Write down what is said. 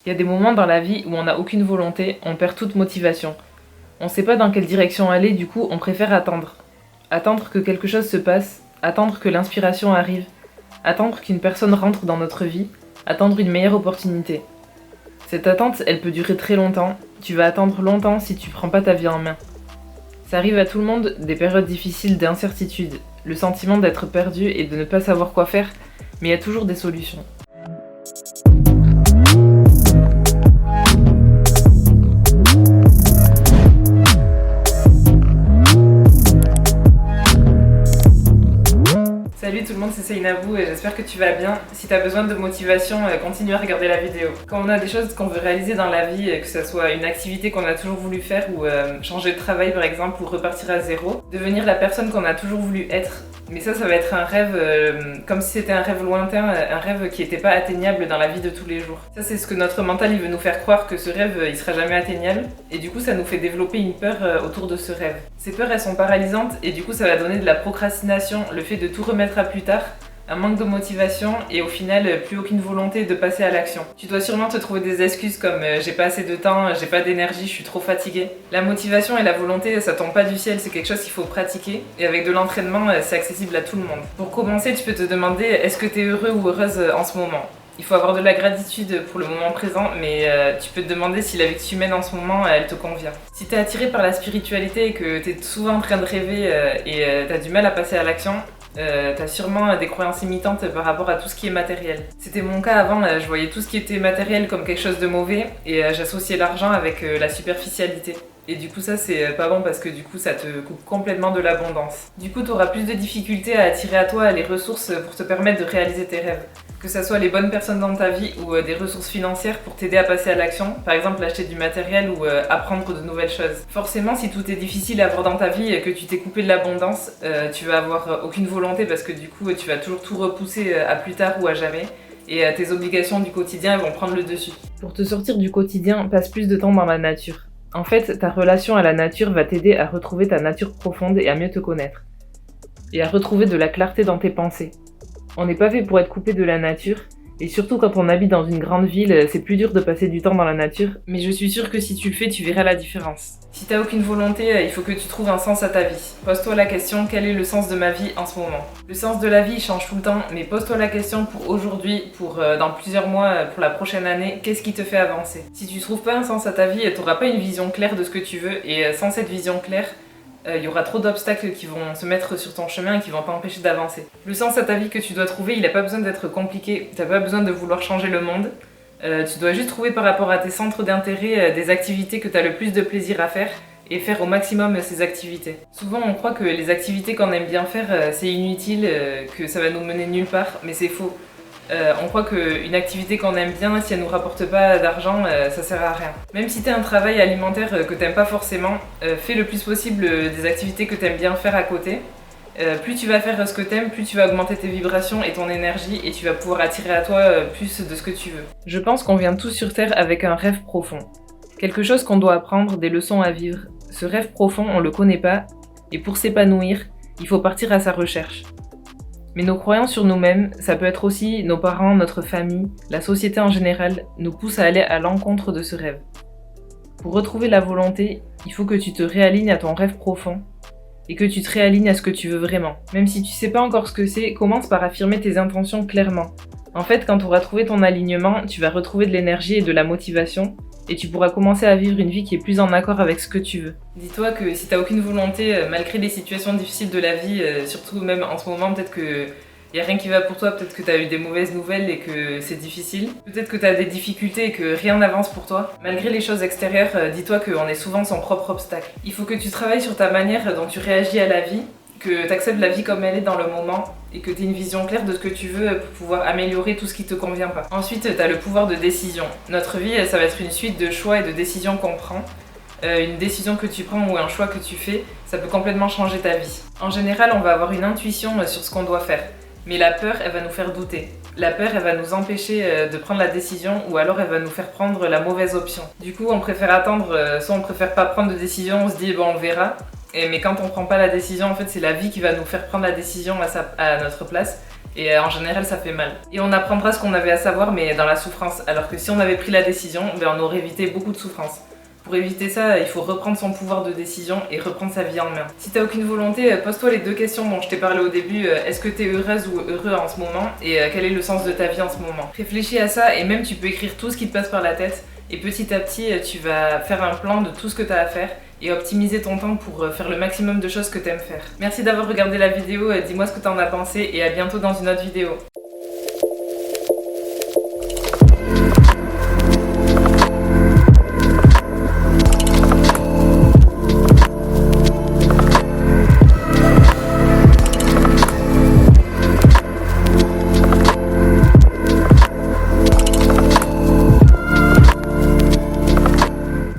Il y a des moments dans la vie où on n'a aucune volonté, on perd toute motivation. On ne sait pas dans quelle direction aller, du coup on préfère attendre. Attendre que quelque chose se passe, attendre que l'inspiration arrive, attendre qu'une personne rentre dans notre vie, attendre une meilleure opportunité. Cette attente, elle peut durer très longtemps, tu vas attendre longtemps si tu prends pas ta vie en main. Ça arrive à tout le monde, des périodes difficiles d'incertitude, le sentiment d'être perdu et de ne pas savoir quoi faire, mais il y a toujours des solutions. Salut tout le monde, c'est Seynabou et j'espère que tu vas bien. Si tu as besoin de motivation, continue à regarder la vidéo. Quand on a des choses qu'on veut réaliser dans la vie, que ce soit une activité qu'on a toujours voulu faire ou changer de travail par exemple ou repartir à zéro, devenir la personne qu'on a toujours voulu être, mais ça va être un rêve comme si c'était un rêve lointain, un rêve qui n'était pas atteignable dans la vie de tous les jours. Ça c'est ce que notre mental il veut nous faire croire, que ce rêve il sera jamais atteignable, et du coup ça nous fait développer une peur autour de ce rêve. Ces peurs elles sont paralysantes et du coup ça va donner de la procrastination, le fait de tout remettre à plus tard, un manque de motivation et au final plus aucune volonté de passer à l'action. Tu dois sûrement te trouver des excuses comme j'ai pas assez de temps, j'ai pas d'énergie, je suis trop fatiguée. La motivation et la volonté ça tombe pas du ciel, c'est quelque chose qu'il faut pratiquer et avec de l'entraînement c'est accessible à tout le monde. Pour commencer tu peux te demander est-ce que tu es heureux ou heureuse en ce moment. Il faut avoir de la gratitude pour le moment présent, mais tu peux te demander si la vie que tu mènes en ce moment, elle te convient. Si t'es attiré par la spiritualité et que t'es souvent en train de rêver et t'as du mal à passer à l'action, t'as sûrement des croyances limitantes par rapport à tout ce qui est matériel. C'était mon cas avant, je voyais tout ce qui était matériel comme quelque chose de mauvais et j'associais l'argent avec la superficialité. Et du coup ça c'est pas bon parce que du coup ça te coupe complètement de l'abondance. Du coup t'auras plus de difficultés à attirer à toi les ressources pour te permettre de réaliser tes rêves. Que ça soit les bonnes personnes dans ta vie ou des ressources financières pour t'aider à passer à l'action, par exemple acheter du matériel ou apprendre de nouvelles choses. Forcément, si tout est difficile à avoir dans ta vie et que tu t'es coupé de l'abondance, tu vas avoir aucune volonté parce que du coup tu vas toujours tout repousser à plus tard ou à jamais et tes obligations du quotidien vont prendre le dessus. Pour te sortir du quotidien, passe plus de temps dans la nature. En fait, ta relation à la nature va t'aider à retrouver ta nature profonde et à mieux te connaître. Et à retrouver de la clarté dans tes pensées. On n'est pas fait pour être coupé de la nature, et surtout quand on habite dans une grande ville, c'est plus dur de passer du temps dans la nature, mais je suis sûre que si tu le fais, tu verras la différence. Si t'as aucune volonté, il faut que tu trouves un sens à ta vie. Pose-toi la question, quel est le sens de ma vie en ce moment? Le sens de la vie il change tout le temps, mais pose-toi la question pour aujourd'hui, pour dans plusieurs mois, pour la prochaine année, qu'est-ce qui te fait avancer? Si tu trouves pas un sens à ta vie, t'auras pas une vision claire de ce que tu veux, et sans cette vision claire, il y aura trop d'obstacles qui vont se mettre sur ton chemin et qui vont t'empêcher d'avancer. Le sens à ta vie que tu dois trouver, il n'a pas besoin d'être compliqué, tu n'as pas besoin de vouloir changer le monde. Tu dois juste trouver par rapport à tes centres d'intérêt des activités que tu as le plus de plaisir à faire et faire au maximum ces activités. Souvent on croit que les activités qu'on aime bien faire c'est inutile, que ça va nous mener nulle part, mais c'est faux. On croit qu'une activité qu'on aime bien, si elle nous rapporte pas d'argent, ça sert à rien. Même si t'as un travail alimentaire que t'aimes pas forcément, fais le plus possible des activités que t'aimes bien faire à côté. Plus tu vas faire ce que t'aimes, plus tu vas augmenter tes vibrations et ton énergie et tu vas pouvoir attirer à toi plus de ce que tu veux. Je pense qu'on vient tous sur Terre avec un rêve profond. Quelque chose qu'on doit apprendre, des leçons à vivre. Ce rêve profond, on le connaît pas, et pour s'épanouir, il faut partir à sa recherche. Mais nos croyances sur nous-mêmes, ça peut être aussi nos parents, notre famille, la société en général, nous poussent à aller à l'encontre de ce rêve. Pour retrouver la volonté, il faut que tu te réalignes à ton rêve profond et que tu te réalignes à ce que tu veux vraiment. Même si tu sais pas encore ce que c'est, commence par affirmer tes intentions clairement. En fait, quand tu auras trouvé ton alignement, tu vas retrouver de l'énergie et de la motivation et tu pourras commencer à vivre une vie qui est plus en accord avec ce que tu veux. Dis-toi que si t'as aucune volonté, malgré les situations difficiles de la vie, surtout même en ce moment, peut-être que y a rien qui va pour toi, peut-être que t'as eu des mauvaises nouvelles et que c'est difficile. Peut-être que t'as des difficultés et que rien n'avance pour toi. Malgré les choses extérieures, dis-toi qu'on est souvent son propre obstacle. Il faut que tu travailles sur ta manière dont tu réagis à la vie, que t'acceptes la vie comme elle est dans le moment et que t'aies une vision claire de ce que tu veux pour pouvoir améliorer tout ce qui te convient pas. Ensuite, t'as le pouvoir de décision. Notre vie, ça va être une suite de choix et de décisions qu'on prend. Une décision que tu prends ou un choix que tu fais, ça peut complètement changer ta vie. En général, on va avoir une intuition sur ce qu'on doit faire. Mais la peur, elle va nous faire douter. La peur, elle va nous empêcher de prendre la décision ou alors elle va nous faire prendre la mauvaise option. Du coup, on préfère attendre, soit on préfère pas prendre de décision, on se dit bon, on verra. Mais quand on prend pas la décision, en fait, c'est la vie qui va nous faire prendre la décision à notre place. Et en général ça fait mal. Et on apprendra ce qu'on avait à savoir mais dans la souffrance, alors que si on avait pris la décision, on aurait évité beaucoup de souffrance. Pour éviter ça, il faut reprendre son pouvoir de décision et reprendre sa vie en main. Si t'as aucune volonté, pose-toi les deux questions dont je t'ai parlé au début. Est-ce que t'es heureuse ou heureux en ce moment? Et quel est le sens de ta vie en ce moment? Réfléchis à ça et même tu peux écrire tout ce qui te passe par la tête. Et petit à petit, tu vas faire un plan de tout ce que t'as à faire et optimiser ton temps pour faire le maximum de choses que t'aimes faire. Merci d'avoir regardé la vidéo, dis-moi ce que t'en as pensé et à bientôt dans une autre vidéo.